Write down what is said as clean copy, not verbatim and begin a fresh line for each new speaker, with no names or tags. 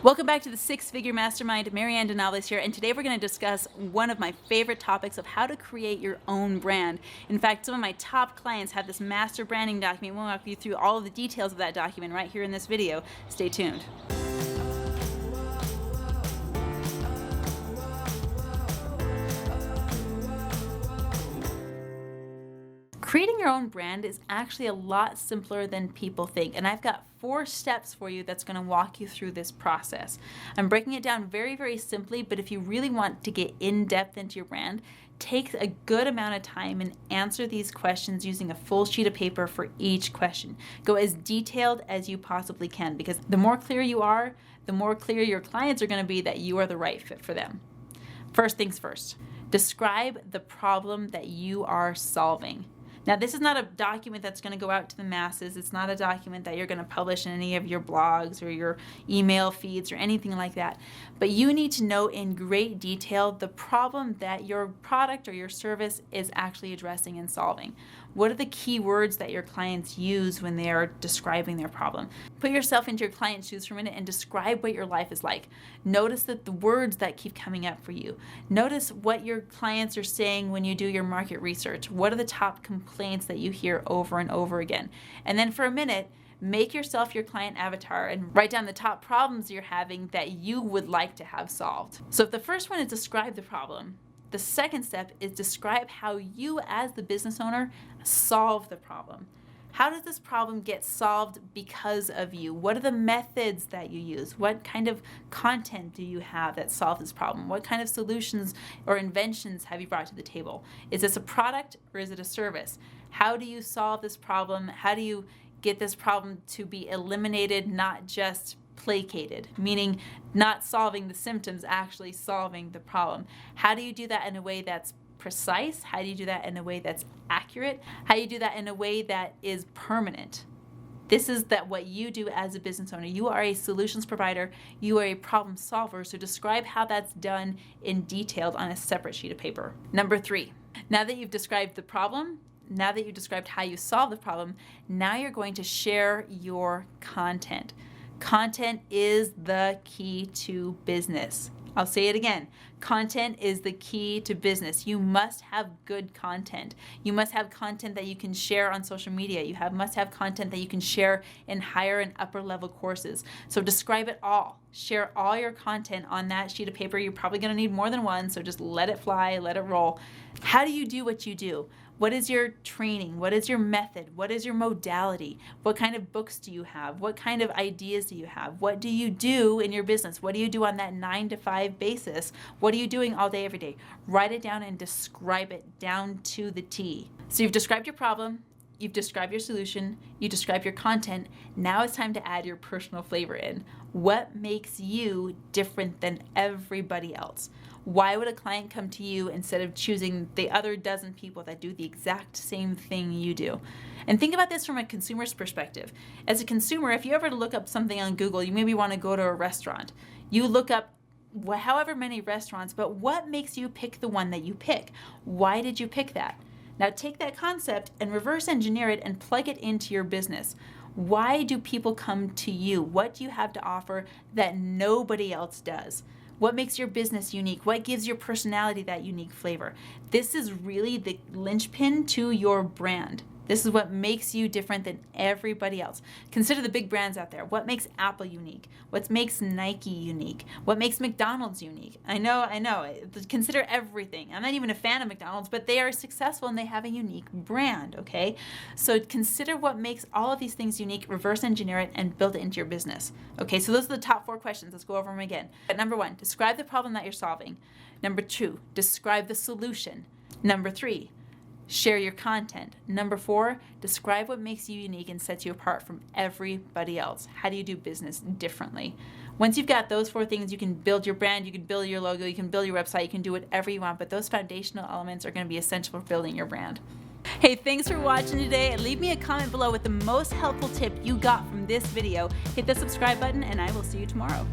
Welcome back to the Six Figure Mastermind. Marianne Hickman here, and today we're going to discuss one of my favorite topics of how to create your own brand. In fact, some of my top clients have this master branding document. We'll walk you through all of the details of that document right here in this video. Stay tuned. Creating your own brand is actually a lot simpler than people think, and I've got 4 steps for you that's going to walk you through this process. I'm breaking it down very, very simply, but if you really want to get in depth into your brand, take a good amount of time and answer these questions using a full sheet of paper for each question. Go as detailed as you possibly can, because the more clear you are, the more clear your clients are going to be that you are the right fit for them. First things first, describe the problem that you are solving. Now, this is not a document that's going to go out to the masses. It's not a document that you're going to publish in any of your blogs or your email feeds or anything like that. But you need to know in great detail the problem that your product or your service is actually addressing and solving. What are the key words that your clients use when they are describing their problem? Put yourself into your client's shoes for a minute and describe what your life is like. Notice that the words that keep coming up for you. Notice what your clients are saying when you do your market research. What are the top complaints that you hear over and over again? And then for a minute, make yourself your client avatar and write down the top problems you're having that you would like to have solved. So if the first one is describe the problem, the second step is describe how you as the business owner solve the problem. How does this problem get solved because of you? What are the methods that you use? What kind of content do you have that solves this problem? What kind of solutions or inventions have you brought to the table? Is this a product or is it a service? How do you solve this problem? How do you get this problem to be eliminated, not just placated, meaning not solving the symptoms, actually solving the problem? How do you do that in a way that's precise? How do you do that in a way that's accurate? How do you do that in a way that is permanent? This is what you do as a business owner. You are a solutions provider. You are a problem solver. So describe how that's done in detail on a separate sheet of paper. Number 3, now that you've described the problem, now that you've described how you solve the problem, now you're going to share your content. Content is the key to business. I'll say it again. Content is the key to business. You must have good content. You must have content that you can share on social media. You must have content that you can share in higher and upper level courses. So describe it all. Share all your content on that sheet of paper. You're probably going to need more than one, so just let it fly, let it roll. How do you do what you do? What is your training? What is your method? What is your modality? What kind of books do you have? What kind of ideas do you have? What do you do in your business? What do you do on that 9 to 5 basis? What are you doing all day, every day? Write it down and describe it down to the T. So you've described your problem, you've described your solution, you described your content. Now it's time to add your personal flavor in. What makes you different than everybody else? Why would a client come to you instead of choosing the other dozen people that do the exact same thing you do? And think about this from a consumer's perspective. As a consumer, if you ever look up something on Google, you maybe want to go to a restaurant. You look up however many restaurants, but what makes you pick the one that you pick? Why did you pick that? Now take that concept and reverse engineer it and plug it into your business. Why do people come to you? What do you have to offer that nobody else does? What makes your business unique? What gives your personality that unique flavor? This is really the linchpin to your brand. This is what makes you different than everybody else. Consider the big brands out there. What makes Apple unique? What makes Nike unique? What makes McDonald's unique? I know. Consider everything. I'm not even a fan of McDonald's, but they are successful and they have a unique brand, okay? So consider what makes all of these things unique, reverse engineer it, and build it into your business. Okay, so those are the top 4 questions. Let's go over them again. But number 1, describe the problem that you're solving. Number 2, describe the solution. Number 3, share your content. Number 4, describe what makes you unique and sets you apart from everybody else. How do you do business differently? Once you've got those 4 things, you can build your brand, you can build your logo, you can build your website, you can do whatever you want, but those foundational elements are going to be essential for building your brand. Hey, thanks for watching today, and leave me a comment below with the most helpful tip you got from this video. Hit the subscribe button, and I will see you tomorrow.